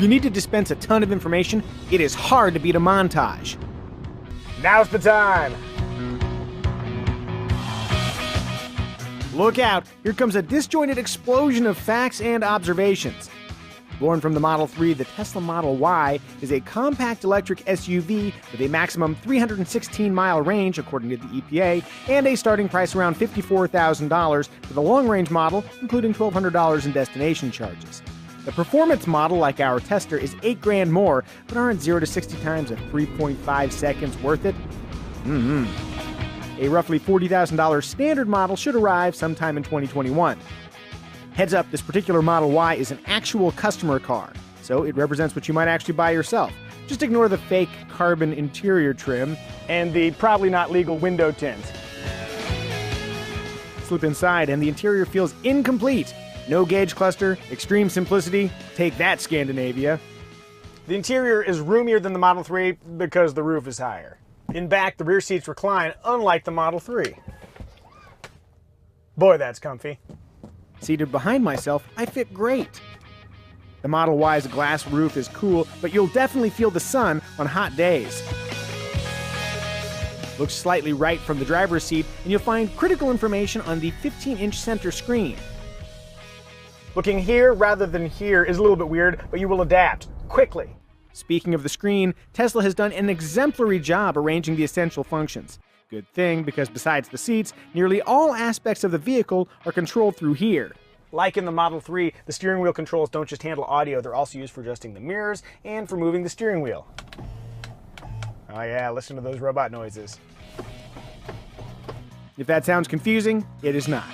you need to dispense a ton of information, it is hard to beat a montage. Now's the time! Look out, here comes a disjointed explosion of facts and observations. Born from the Model 3, the Tesla Model Y is a compact electric SUV with a maximum 316-mile range, according to the EPA, and a starting price around $54,000 for the long-range model, including $1,200 in destination charges. The performance model, like our tester, is $8,000 more, but aren't 0 to 60 times at 3.5 seconds worth it? A roughly $40,000 standard model should arrive sometime in 2021. Heads up, this particular Model Y is an actual customer car, so it represents what you might actually buy yourself. Just ignore the fake carbon interior trim And the probably not legal window tints. Slip inside and the interior feels incomplete. No gauge cluster, extreme simplicity. Take that, Scandinavia. The interior is roomier than the Model 3 because the roof is higher. In back, the rear seats recline, unlike the Model 3. Boy, that's comfy. Seated behind myself, I fit great. The Model Y's glass roof is cool, but you'll definitely feel the sun on hot days. Look slightly right from the driver's seat, and you'll find critical information on the 15-inch center screen. Looking here rather than here is a little bit weird, but you will adapt quickly. Speaking of the screen, Tesla has done an exemplary job arranging the essential functions. Good thing, because besides the seats, nearly all aspects of the vehicle are controlled through here. Like in the Model 3, the steering wheel controls don't just handle audio, they're also used for adjusting the mirrors and for moving the steering wheel. Oh yeah, listen to those robot noises. If that sounds confusing, it is not.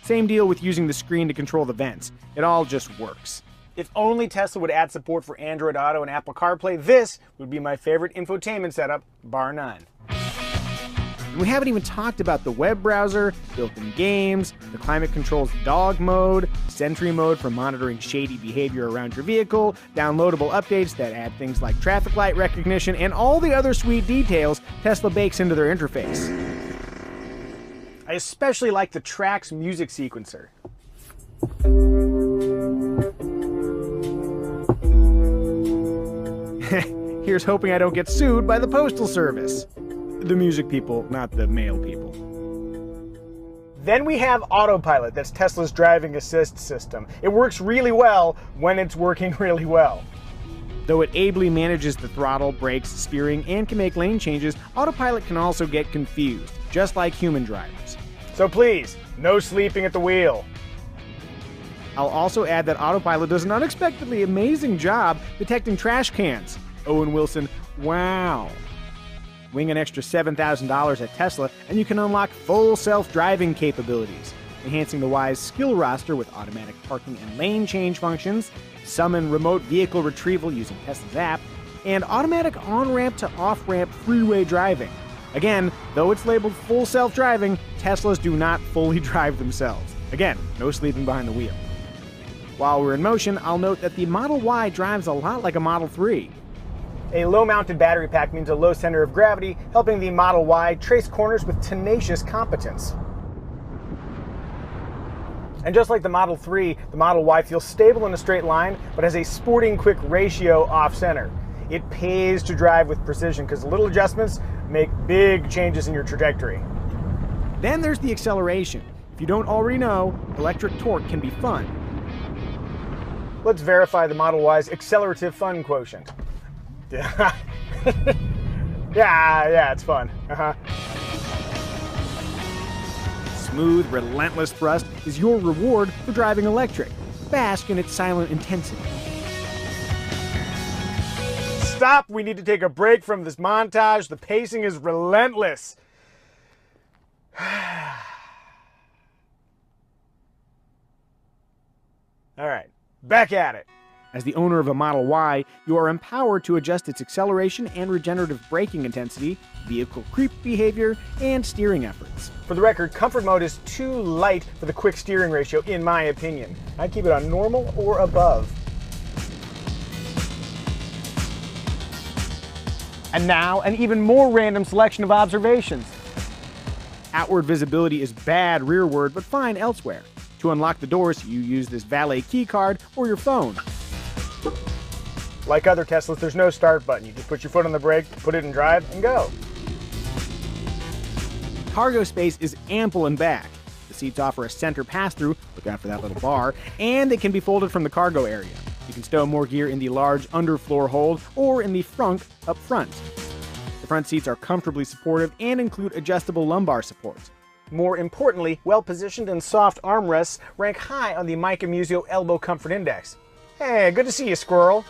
Same deal with using the screen to control the vents. It all just works. If only Tesla would add support for Android Auto and Apple CarPlay, this would be my favorite infotainment setup, bar none. And we haven't even talked about the web browser, built-in games, the climate control's dog mode, Sentry mode for monitoring shady behavior around your vehicle, downloadable updates that add things like traffic light recognition, and all the other sweet details Tesla bakes into their interface. I especially like the Trax music sequencer. Here's hoping I don't get sued by the Postal Service. The music people, not the mail people. Then we have Autopilot, that's Tesla's driving assist system. It works really well when it's working really well. Though it ably manages the throttle, brakes, steering, and can make lane changes, Autopilot can also get confused, just like human drivers. So please, no sleeping at the wheel. I'll also add that Autopilot does an unexpectedly amazing job detecting trash cans. Owen Wilson, wow. Wing an extra $7,000 at Tesla, and you can unlock full self-driving capabilities, enhancing the Y's skill roster with automatic parking and lane change functions, summon remote vehicle retrieval using Tesla's app, and automatic on-ramp to off-ramp freeway driving. Again, though it's labeled full self-driving, Teslas do not fully drive themselves. Again, no sleeping behind the wheel. While we're in motion, I'll note that the Model Y drives a lot like a Model 3. A low-mounted battery pack means a low center of gravity, helping the Model Y trace corners with tenacious competence. And just like the Model 3, the Model Y feels stable in a straight line, but has a sporting quick ratio off-center. It pays to drive with precision because little adjustments make big changes in your trajectory. Then there's the acceleration. If you don't already know, electric torque can be fun. Let's verify the Model Y's accelerative fun quotient. Yeah, it's fun. Smooth, relentless thrust is your reward for driving electric. Bask in its silent intensity. Stop! We need to take a break from this montage. The pacing is relentless. All right, back at it. As the owner of a Model Y, you are empowered to adjust its acceleration and regenerative braking intensity, vehicle creep behavior, and steering efforts. For the record, comfort mode is too light for the quick steering ratio, in my opinion. I'd keep it on normal or above. And now, an even more random selection of observations. Outward visibility is bad rearward, but fine elsewhere. To unlock the doors, you use this valet key card or your phone. Like other Teslas, there's no start button. You just put your foot on the brake, put it in drive, and go. Cargo space is ample in back. The seats offer a center pass-through, look out for that little bar, and they can be folded from the cargo area. You can stow more gear in the large underfloor hold or in the frunk up front. The front seats are comfortably supportive and include adjustable lumbar support. More importantly, well-positioned and soft armrests rank high on the Mike Amusio Elbow Comfort Index. Hey, good to see you, squirrel.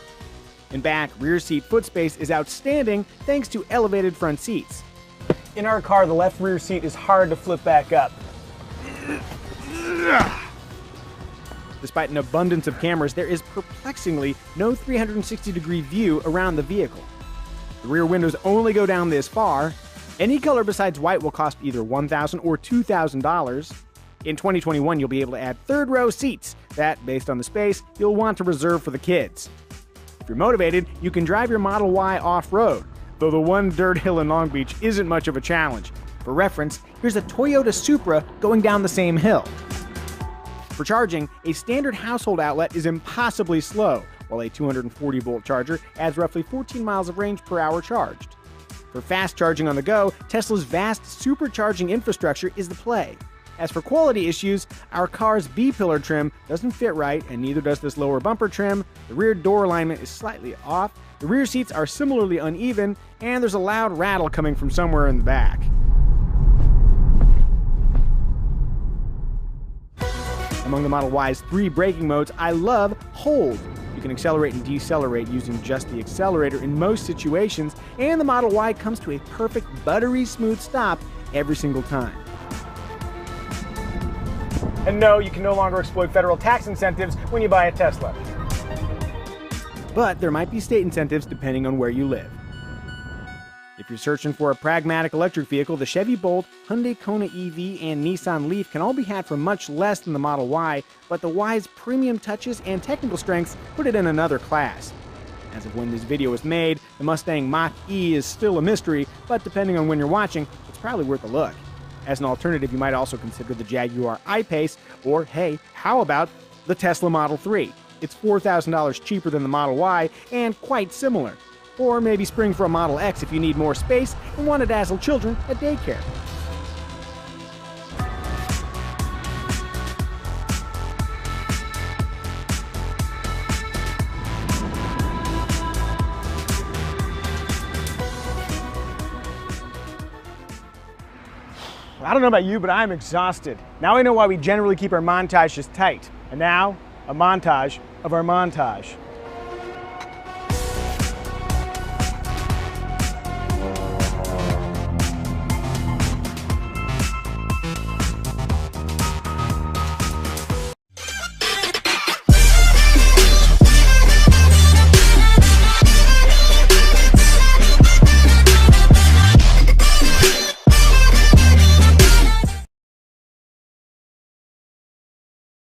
In back, rear seat foot space is outstanding thanks to elevated front seats. In our car, the left rear seat is hard to flip back up. Despite an abundance of cameras, there is perplexingly no 360-degree view around the vehicle. The rear windows only go down this far. Any color besides white will cost either $1,000 or $2,000. In 2021, you'll be able to add third-row seats that, based on the space, you'll want to reserve for the kids. If you're motivated, you can drive your Model Y off-road, though the one dirt hill in Long Beach isn't much of a challenge. For reference, here's a Toyota Supra going down the same hill. For charging, a standard household outlet is impossibly slow, while a 240-volt charger adds roughly 14 miles of range per hour charged. For fast charging on the go, Tesla's vast supercharging infrastructure is the play. As for quality issues, our car's B-pillar trim doesn't fit right, and neither does this lower bumper trim. The rear door alignment is slightly off, the rear seats are similarly uneven, and there's a loud rattle coming from somewhere in the back. Among the Model Y's 3 braking modes, I love Hold. You can accelerate and decelerate using just the accelerator in most situations, and the Model Y comes to a perfect buttery smooth stop every single time. And no, you can no longer exploit federal tax incentives when you buy a Tesla. But there might be state incentives depending on where you live. If you're searching for a pragmatic electric vehicle, the Chevy Bolt, Hyundai Kona EV, and Nissan Leaf can all be had for much less than the Model Y, but the Y's premium touches and technical strengths put it in another class. As of when this video was made, the Mustang Mach-E is still a mystery, but depending on when you're watching, it's probably worth a look. As an alternative, you might also consider the Jaguar I-Pace, or hey, how about the Tesla Model 3? It's $4,000 cheaper than the Model Y, and quite similar. Or maybe spring for a Model X if you need more space and want to dazzle children at daycare. I don't know about you, but I'm exhausted. Now I know why we generally keep our montages tight. And now, a montage of our montage.